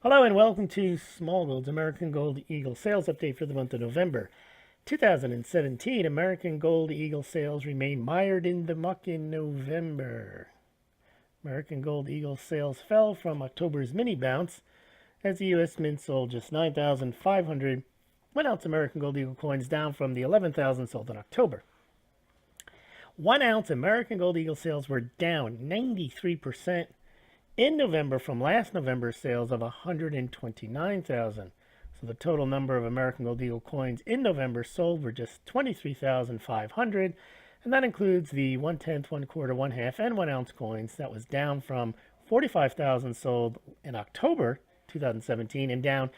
Hello and welcome to Smaulgld's American Gold Eagle sales update for the month of November 2017. American Gold Eagle sales remain mired in the muck in November. American Gold Eagle sales fell from October's mini bounce as the U.S. Mint sold just 9,500 1-ounce American Gold Eagle coins, down from the 11,000 sold in October. 1-ounce American Gold Eagle sales were down 93% in November from last November's sales of 129,000. So the total number of American Gold Eagle coins in November sold were just 23,500, and that includes the 1/10, 1/4, 1/2, and 1-ounce coins. That was down from 45,000 sold in October 2017 and down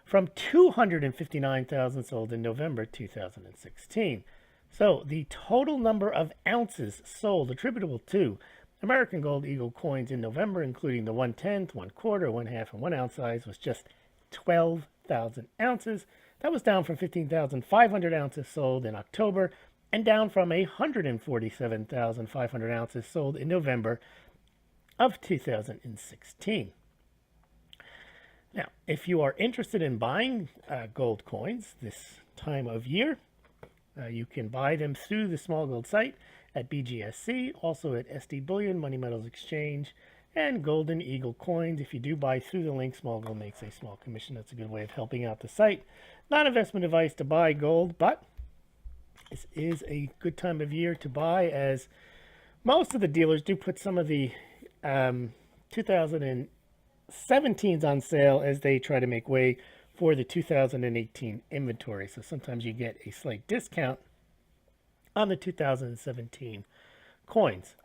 from 259,000 sold in November 2016. So the total number of ounces sold attributable to American Gold Eagle coins in November, including the 1/10, 1/4, 1/2, and 1-ounce size, was just 12,000 ounces. That was down from 15,500 ounces sold in October and down from 147,500 ounces sold in November of 2016. Now, if you are interested in buying gold coins this time of year, you can buy them through the Smaulgld site at BGSC, also at SD Bullion, Money Metals Exchange, and Golden Eagle Coins. If you do buy through the link, Smaulgld makes a small commission. That's a good way of helping out the site. Not investment advice to buy gold, but this is a good time of year to buy, as most of the dealers do put some of the 2017s on sale as they try to make way for the 2018 inventory. So sometimes you get a slight discount on the 2017 coins.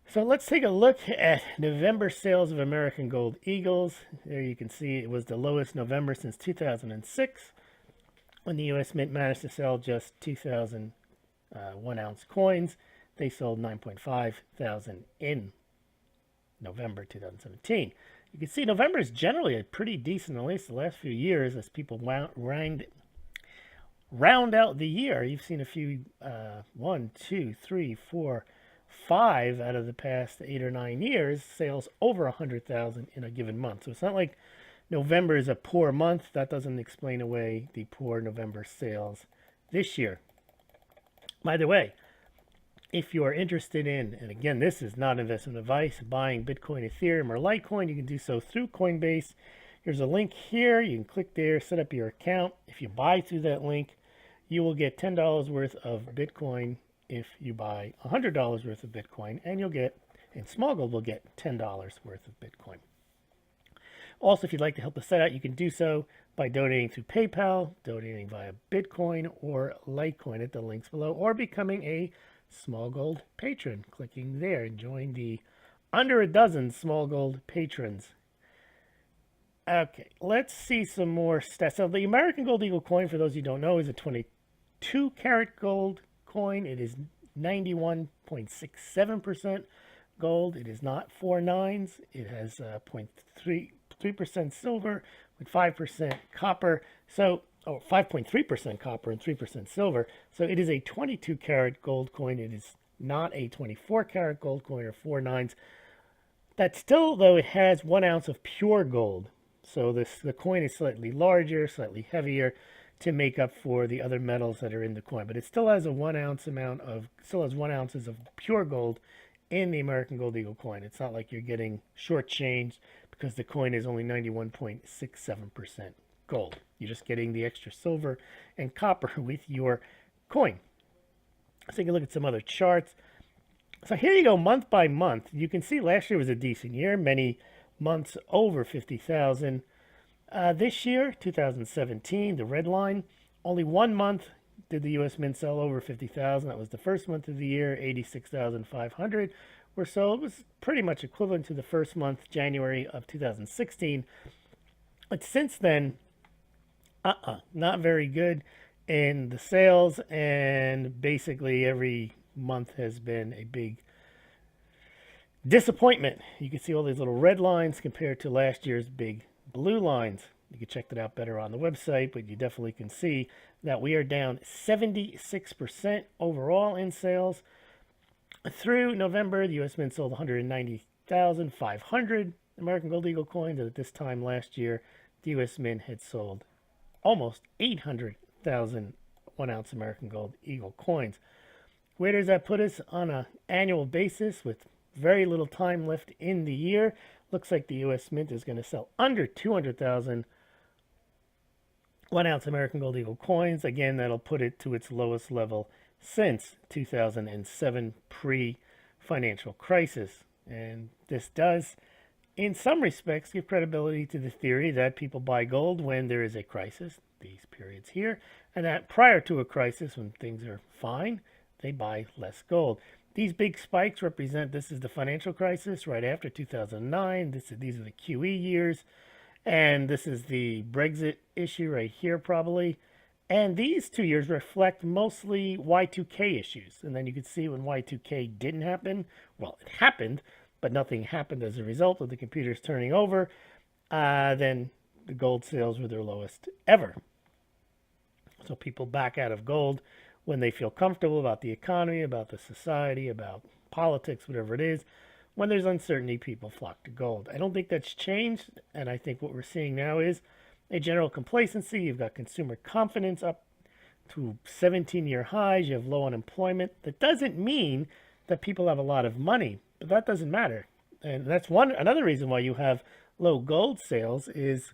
So let's take a look at November sales of American Gold Eagles. There you can see it was the lowest November since 2006, when the U.S. Mint managed to sell just 2,000 1-ounce coins. They sold 9.5 thousand in November 2017. You can see November is generally a pretty decent, at least the last few years, as people round out the year. You've seen a few 1, 2, 3, 4, 5 out of the past 8 or 9 years sales over 100,000 in a given month. So it's not like November is a poor month. That doesn't explain away the poor November sales this year. By the way, if you are interested in, and again, this is not investment advice, buying Bitcoin, Ethereum, or Litecoin, you can do so through Coinbase. Here's a link here. You can click there, set up your account. If you buy through that link, you will get $10 worth of Bitcoin. If you buy $100 worth of Bitcoin, and Smaulgld will get $10 worth of Bitcoin. Also, if you'd like to help the site out, you can do so by donating through PayPal, donating via Bitcoin or Litecoin at the links below, or becoming a Smaulgld patron, clicking there and join the under a dozen Smaulgld patrons. Okay, let's see some more stats. So the American Gold Eagle coin, for those who don't know, is a 22 karat gold coin. It is 91.67% gold. It is not 4 nines. It has 0.3% silver with 5% copper. So 5.3% copper and 3% silver. So it is a 22 karat gold coin. It is not a 24 karat gold coin or 4 nines. That still, though, it has 1 ounce of pure gold. So the coin is slightly larger, slightly heavier to make up for the other metals that are in the coin. But it still has a 1 ounce still has 1 ounces of pure gold in the American Gold Eagle coin. It's not like you're getting shortchanged because the coin is only 91.67% gold. You're just getting the extra silver and copper with your coin. Let's take a look at some other charts. So here you go, month by month. You can see last year was a decent year. Many months over 50,000. This year, 2017, the red line, only 1 month did the U.S. Mint sell over 50,000. That was the first month of the year. 86,500 were sold. It was pretty much equivalent to the first month, January of 2016. But since then, not very good in the sales, and basically every month has been a big disappointment. You can see all these little red lines compared to last year's big blue lines. You can check that out better on the website, but you definitely can see that we are down 76% overall in sales. Through November, the U.S. Mint sold 190,500 American Gold Eagle coins, and at this time last year, the U.S. Mint had sold almost 800,000 1-ounce American Gold Eagle coins. Where does that put us on an annual basis with very little time left in the year? Looks like the U.S. Mint is going to sell under 200,000 1-ounce American Gold Eagle coins. Again, that'll put it to its lowest level since 2007, pre-financial crisis. And this does, in some respects, give credibility to the theory that people buy gold when there is a crisis, these periods here, and that prior to a crisis, when things are fine, they buy less gold. These big spikes represent, this is the financial crisis right after 2009. These are the QE years. And this is the Brexit issue right here, probably. And these 2 years reflect mostly Y2K issues. And then you can see when Y2K didn't happen, well, it happened, but nothing happened as a result of the computers turning over. Then the gold sales were their lowest ever. So people back out of gold when they feel comfortable about the economy, about the society, about politics, whatever it is. When there's uncertainty, people flock to gold. I don't think that's changed, and I think what we're seeing now is a general complacency. You've got consumer confidence up to 17-year highs. You have low unemployment. That doesn't mean that people have a lot of money, but that doesn't matter. And that's another reason why you have low gold sales is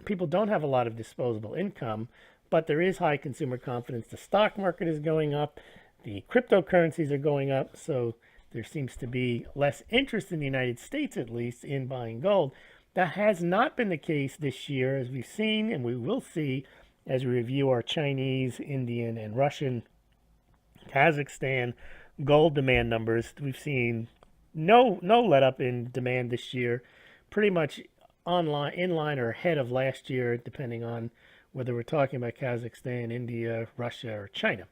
people don't have a lot of disposable income, but there is high consumer confidence. The stock market is going up. The cryptocurrencies are going up. So there seems to be less interest in the United States, at least, in buying gold. That has not been the case this year, as we've seen, and we will see as we review our Chinese, Indian, and Russian, Kazakhstan gold demand numbers. We've seen no let up in demand this year, pretty much in line or ahead of last year, depending on whether we're talking about Kazakhstan, India, Russia, or China.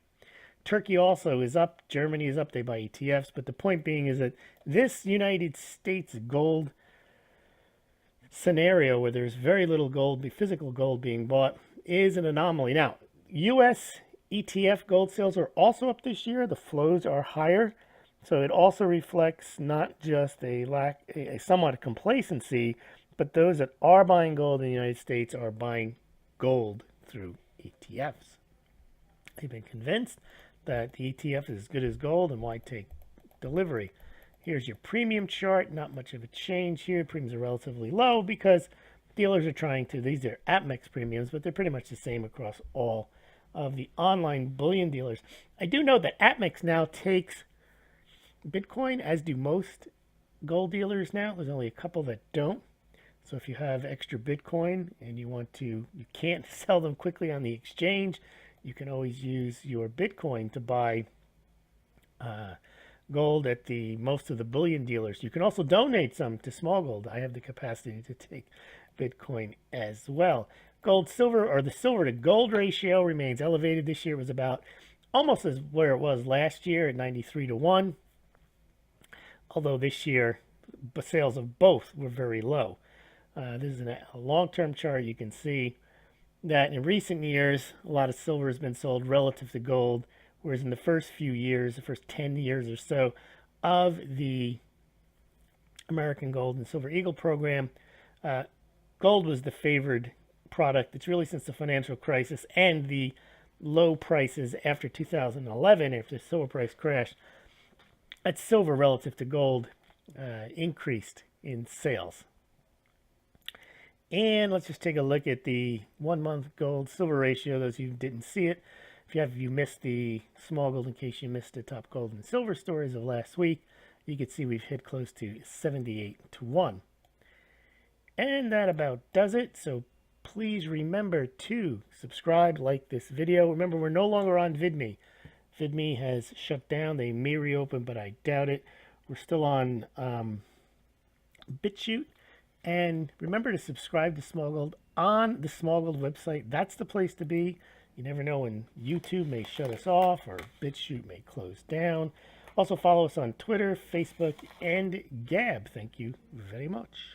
Turkey also is up. Germany is up. They buy ETFs. But the point being is that this United States gold scenario, where there's very little gold, physical gold being bought, is an anomaly. Now, U.S. ETF gold sales are also up this year. The flows are higher. So it also reflects not just a somewhat complacency, but those that are buying gold in the United States are buying gold through ETFs. They've been convinced that the ETF is as good as gold, and why take delivery? Here's your premium chart. Not much of a change here. Premiums are relatively low because dealers are trying to, these are APMEX premiums, but they're pretty much the same across all of the online bullion dealers. I do know that APMEX now takes Bitcoin, as do most gold dealers now. There's only a couple that don't. So if you have extra Bitcoin and you can't sell them quickly on the exchange, you can always use your Bitcoin to buy gold at most of the bullion dealers. You can also donate some to Smaulgld. I have the capacity to take Bitcoin as well. Gold, silver, or the silver to gold ratio remains elevated. This year was about almost as where it was last year at 93-1. Although this year, sales of both were very low. This is a long-term chart. You can see that in recent years, a lot of silver has been sold relative to gold, whereas in the first few years, the first 10 years or so of the American Gold and Silver Eagle program, gold was the favored product. It's really since the financial crisis and the low prices after 2011, after the silver price crashed, that silver relative to gold increased in sales. And let's just take a look at the 1 month gold silver ratio. Those of you who didn't see it, if you missed the Smaulgld, in case you missed the top gold and silver stories of last week, you can see we've hit close to 78-1. And that about does it. So please remember to subscribe, like this video. Remember, we're no longer on VidMe. VidMe has shut down. They may reopen, but I doubt it. We're still on BitChute. And remember to subscribe to Smaulgld on the Smaulgld website. That's the place to be. You never know when YouTube may shut us off or BitChute may close down. Also follow us on Twitter, Facebook, and Gab. Thank you very much.